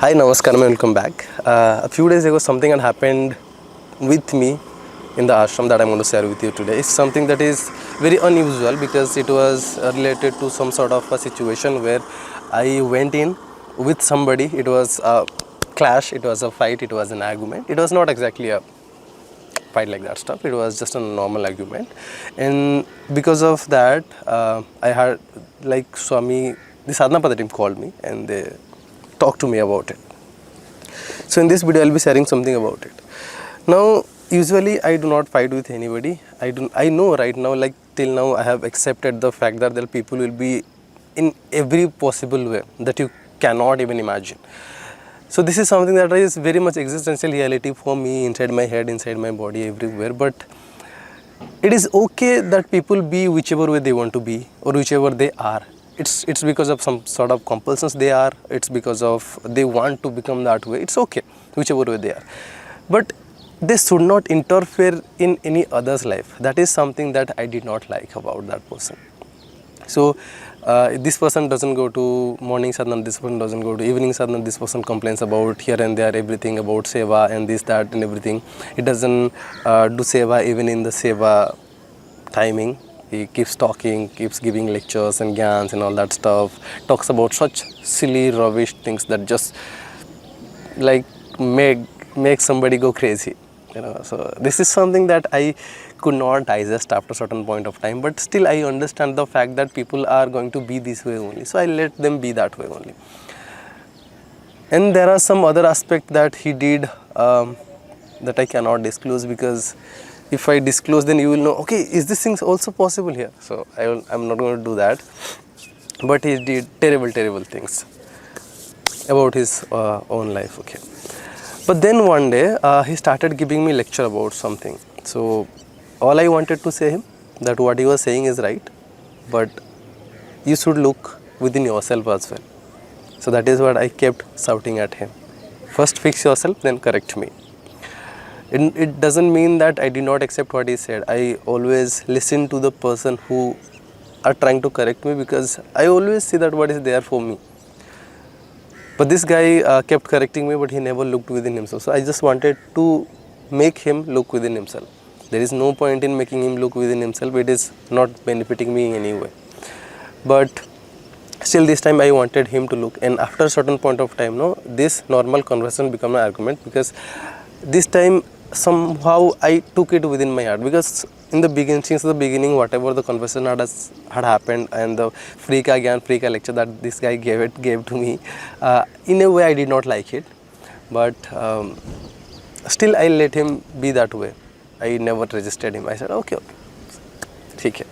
Hi, Namaskar, and welcome back. A few days ago, something had happened with me in the ashram that I'm going to share with you today. It's something that is very unusual because it was related to some sort of a situation where I went in with somebody. It was a clash, it was a fight, it was an argument. It was not exactly a fight like that stuff. It was just a normal argument, and because of that, I had like Swami, the sadhana Pada team called me and they talked to me about it. So in this video, I'll be sharing something about it. Now, usually I do not fight with anybody. I know right now, like till now, I have accepted the fact that there people will be in every possible way that you cannot even imagine. So this is something that is very much existential reality for me, inside my head, inside my body, everywhere. But it is okay that people be whichever way they want to be or whichever they are. It's because of some sort of compulsions they are. It's because of they want to become that way. It's okay, whichever way they are. But they should not interfere in any other's life. That is something that I did not like about that person. So this person doesn't go to morning sadhana, this person doesn't go to evening sadhana, this person complains about here and there everything about seva and this, that and everything. It doesn't do seva even in the seva timing. He keeps talking, keeps giving lectures and gyans and all that stuff, talks about such silly rubbish things that just like make somebody go crazy. So this is something that I could not digest after a certain point of time, but still I understand the fact that people are going to be this way only, so I let them be that way only. And there are some other aspect that he did that I cannot disclose, because if I disclose then you will know, okay, is this thing also possible here? So I'm not going to do that. But he did terrible things about his own life. Okay. But then one day he started giving me lecture about something. So all I wanted to say him that what he was saying is right, but you should look within yourself as well. So that is what I kept shouting at him. First fix yourself, then correct me. It doesn't mean that I did not accept what he said. I always listen to the person who are trying to correct me, because I always see that what is there for me. But this guy kept correcting me, but he never looked within himself. So I just wanted to make him look within himself. There is no point in making him look within himself. It is not benefiting me in any way. But still this time I wanted him to look, and after a certain point of time, this normal conversation became an argument, because this time somehow I took it within my heart, because in the beginning, since the beginning, whatever the conversation had happened, and the free ka gyan, free ka lecture that this guy gave to me, in a way I did not like it, but still I let him be that way. I never resisted him. I said okay, ठीक है.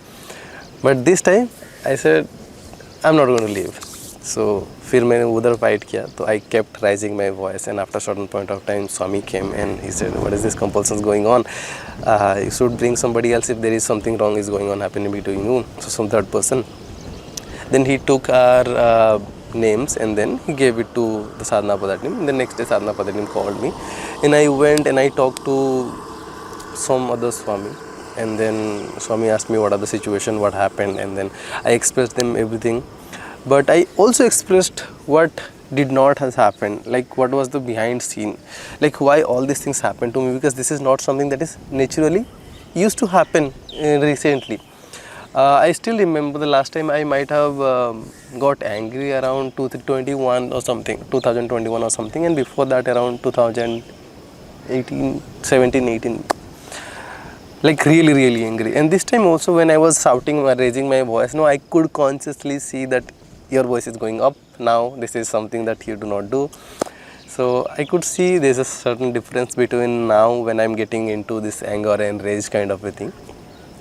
But this time I said I'm not going to leave. So फिर मैंने उधर fight किया, तो I kept raising my voice, and after a certain point of time Swami came and he said, what is this compulsions going on? You should bring somebody else if there is something wrong is going on happening between you. So some third person. Then he took our names and then he gave it to the sadhana Padatim. And the next day sadhana Padatim called me, and I went and I talked to some other Swami. And then Swami asked me what are the situation, what happened, and then I expressed them everything. But I also expressed what did not has happened, like what was the behind scene, like why all these things happened to me, because this is not something that is naturally used to happen recently. I still remember the last time I might have got angry around 2021 or something, 2021 or something, and before that around 2018, 17, 18. Like really angry. And this time also when I was shouting or raising my voice, I could consciously see that your voice is going up now. This is something that you do not do. So I could see there's a certain difference between now when I'm getting into this anger and rage kind of a thing,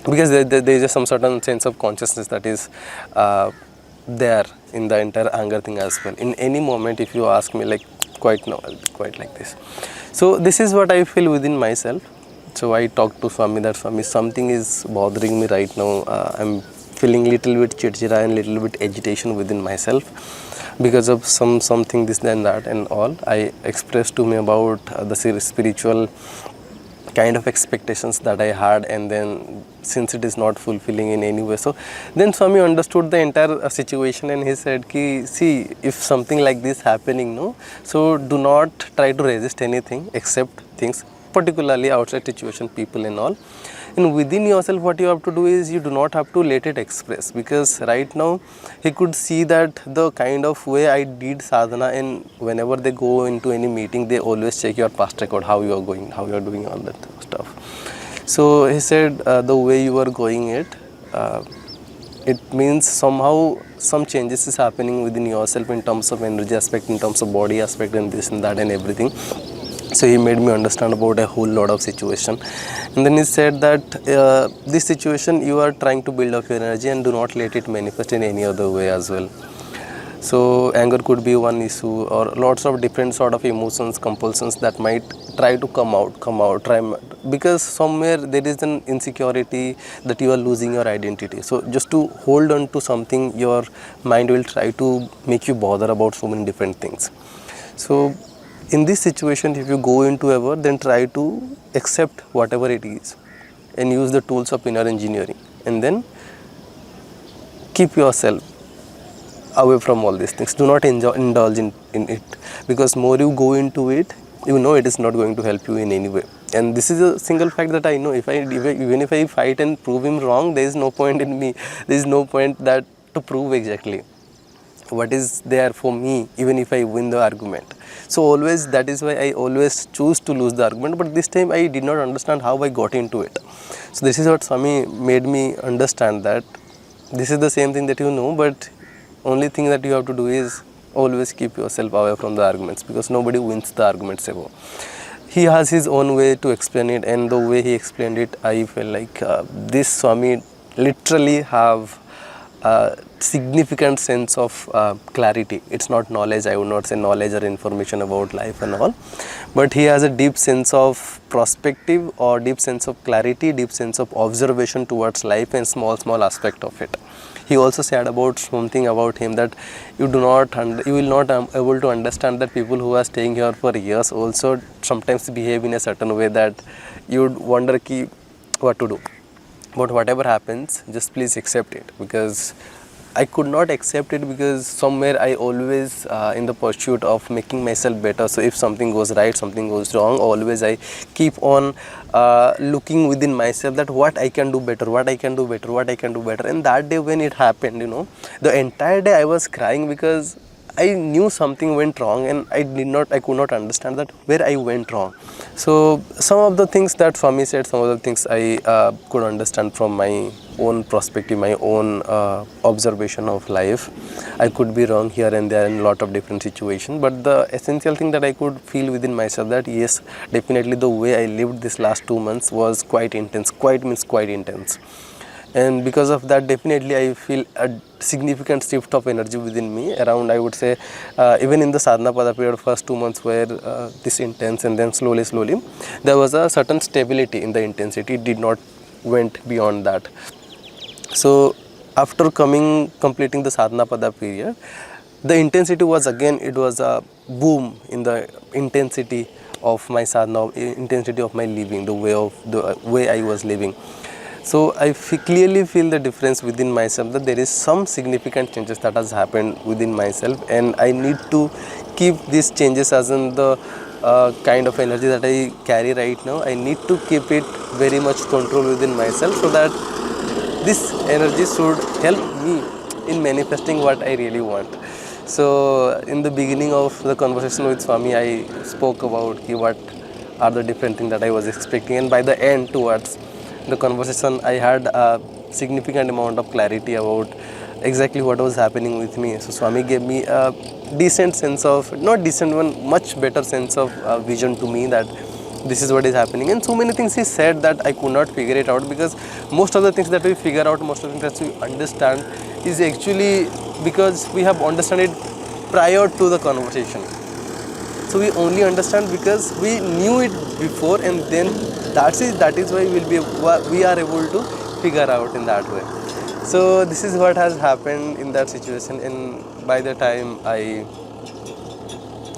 because there's just some certain sense of consciousness that is there in the entire anger thing as well. In any moment, if you ask me, like quite now, I'll be quite like this. So this is what I feel within myself. So I talked to Swami that Swami, something is bothering me right now. I'm feeling little bit chidchira and little bit agitation within myself because of something this and that and all. I expressed to me about the spiritual kind of expectations that I had, and then since it is not fulfilling in any way. So then Swami understood the entire situation, and he said ki, see, if something like this happening, no, so do not try to resist anything except things, particularly outside situation, people and all. And within yourself, what you have to do is you do not have to let it express, because right now he could see that the kind of way I did sadhana, and whenever they go into any meeting, they always check your past record, how you are going, how you are doing, all that stuff. So he said, the way you are going it means somehow some changes is happening within yourself in terms of energy aspect, in terms of body aspect, and this and that and everything. So he made me understand about a whole lot of situation. And then he said that this situation, you are trying to build up your energy and do not let it manifest in any other way as well. So anger could be one issue, or lots of different sort of emotions, compulsions that might try to come out, because somewhere there is an insecurity that you are losing your identity. So just to hold on to something, your mind will try to make you bother about so many different things. So in this situation, if you go into ever, then try to accept whatever it is and use the tools of inner engineering, and then keep yourself away from all these things. Do not indulge in it, because more you go into it, you know it is not going to help you in any way. And this is a single fact that I know. Even if I fight and prove him wrong, there is no point in me. There is no point that to prove exactly what is there for me, even if I win the argument. So always, that is why I always choose to lose the argument. But this time I did not understand how I got into it. So this is what Swami made me understand, that this is the same thing that you know, but only thing that you have to do is always keep yourself away from the arguments, because nobody wins the arguments ever. He has his own way to explain it, and the way he explained it, I felt like this Swami literally have a significant sense of clarity. It's not knowledge, I would not say knowledge or information about life and all, but he has a deep sense of perspective, or deep sense of clarity, deep sense of observation towards life and small aspect of it. He also said about something about him, that you will not able to understand that people who are staying here for years also sometimes behave in a certain way that you would wonder what to do. But whatever happens, just please accept it, because I could not accept it, because somewhere I always in the pursuit of making myself better. So if something goes right, something goes wrong, always I keep on looking within myself that what I can do better, what I can do better, what I can do better. And that day when it happened, the entire day I was crying, because I knew something went wrong, and I could not understand that where I went wrong. So some of the things that Swami said, some of the things I could understand from my own perspective, my own observation of life. I could be wrong here and there in a lot of different situations, but the essential thing that I could feel within myself, that yes, definitely the way I lived this last 2 months was quite intense. Quite means quite intense. And because of that, definitely I feel a significant shift of energy within me around, I would say, even in the sadhana pada period, first 2 months were this intense, and then slowly there was a certain stability in the intensity. It did not went beyond that. So after completing the sadhana pada period, the intensity was again, it was a boom in the intensity of my sadhana, intensity of my living, the way I was living. So I clearly feel the difference within myself, that there is some significant changes that has happened within myself, and I need to keep these changes as in the kind of energy that I carry right now. I need to keep it very much control within myself, so that this energy should help me in manifesting what I really want. So in the beginning of the conversation with Swami, I spoke about what are the different things that I was expecting, and by the end towards the conversation, I had a significant amount of clarity about exactly what was happening with me. So Swami gave me a decent sense of, not decent one, much better sense of vision to me, that this is what is happening. And so many things he said that I could not figure it out, because most of the things that we figure out, most of the things that we understand is actually because we have understood it prior to the conversation. So we only understand because we knew it before, and then that is why we are able to figure out in that way. So this is what has happened in that situation. And by the time I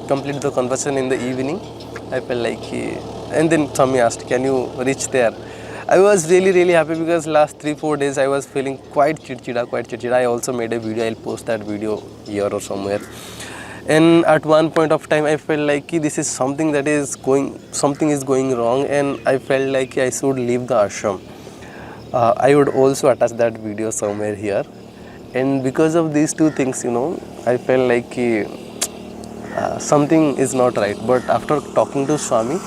completed the conversation in the evening, I felt like And then Swami asked, can you reach there? I was really happy because last 3-4 days I was feeling quite chidchida. I also made a video. I'll post that video here or somewhere. And at one point of time I felt like this is something is going wrong, and I felt like I should leave the ashram. I would also attach that video somewhere here. And because of these two things, I felt like something is not right. But after talking to Swami,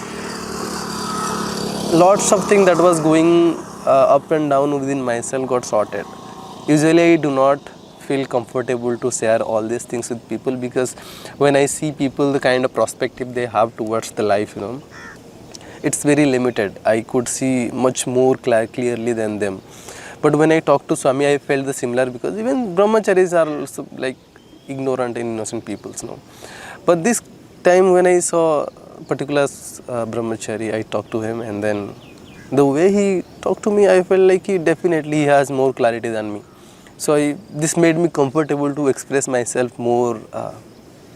lots of things that was going up and down within myself got sorted. Usually I do not feel comfortable to share all these things with people, because when I see people, the kind of perspective they have towards the life, it's very limited. I could see much more clearly than them. But when I talked to Swami, I felt the similar, because even brahmacharis are also like ignorant and innocent people. But this time when I saw particular brahmachari, I talked to him, and then the way he talked to me, I felt like he has more clarity than me. So this made me comfortable to express myself more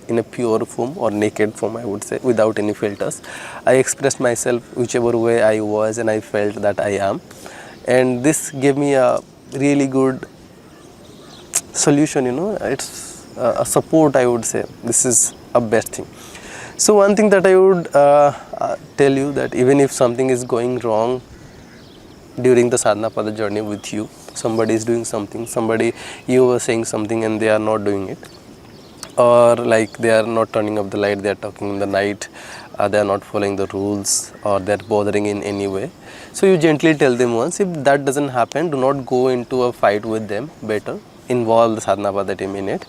in a pure form, or naked form, I would say, without any filters. I expressed myself whichever way I was and I felt that I am. And this gave me a really good solution, it's a support, I would say. This is a best thing. So one thing that I would tell you, that even if something is going wrong during the sadhana pada journey with you, somebody is doing something, you were saying something and they are not doing it, or like they are not turning up the light, they are talking in the night, they are not following the rules, or they are bothering in any way. So you gently tell them once. If that doesn't happen, do not go into a fight with them. Better involve the sadhana pada team in it.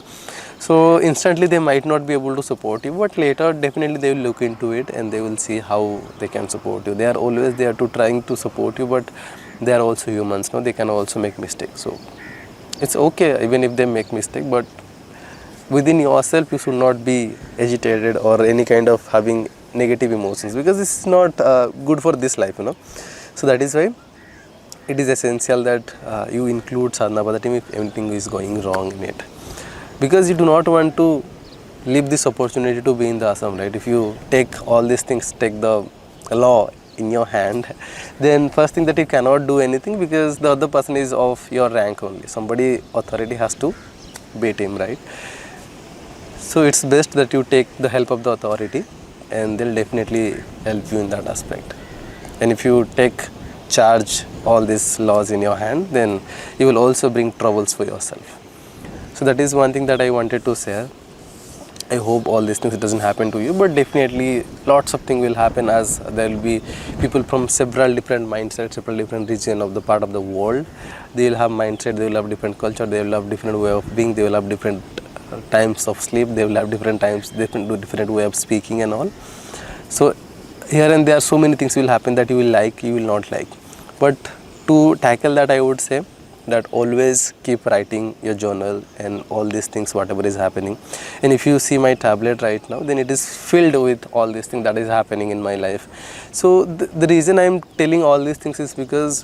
So instantly they might not be able to support you, but later definitely they will look into it and they will see how they can support you. They are always there to trying to support you, but they are also humans, they can also make mistakes. So it's okay even if they make mistake, but within yourself you should not be agitated or any kind of having negative emotions, because this is not good for this life, So that is why it is essential that you include sadhana pada team if anything is going wrong in it, because you do not want to leave this opportunity to be in the ashram, right? If you take all these things, take the law in your hand, then first thing that you cannot do anything, because the other person is of your rank only. Somebody authority has to beat him, right? So it's best that you take the help of the authority, and they'll definitely help you in that aspect. And if you take charge all these laws in your hand, then you will also bring troubles for yourself. So that is one thing that I wanted to share. I hope all these things doesn't happen to you, but definitely lots of things will happen, as there will be people from several different mindsets, several different regions of the part of the world. They will have mindset, they will have different culture, they will have different way of being, they will have different times of sleep, they will have different way of speaking and all. So here and there so many things will happen that you will like, you will not like. But to tackle that, I would say that always keep writing your journal and all these things, whatever is happening. And if you see my tablet right now, then it is filled with all these things that is happening in my life. So the reason I am telling all these things is because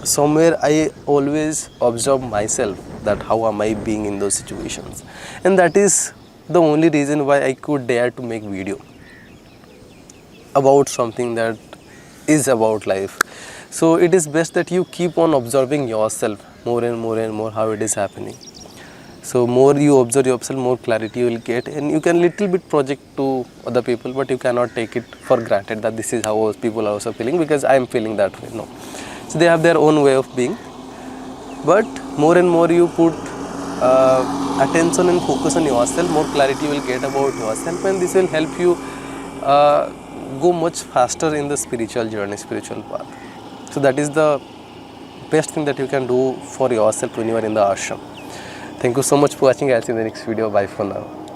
somewhere I always observe myself, that how am I being in those situations, and that is the only reason why I could dare to make video about something that is about life. So it is best that you keep on observing yourself more and more how it is happening. So more you observe yourself, more clarity you will get, and you can little bit project to other people, but you cannot take it for granted that this is how people are also feeling, because I am feeling that way. No. So they have their own way of being, but more and more you put attention and focus on yourself, more clarity you will get about yourself, and this will help you go much faster in the spiritual journey, spiritual path. So that is the best thing that you can do for yourself when you are in the ashram. Thank you so much for watching. I'll see you in the next video. Bye for now.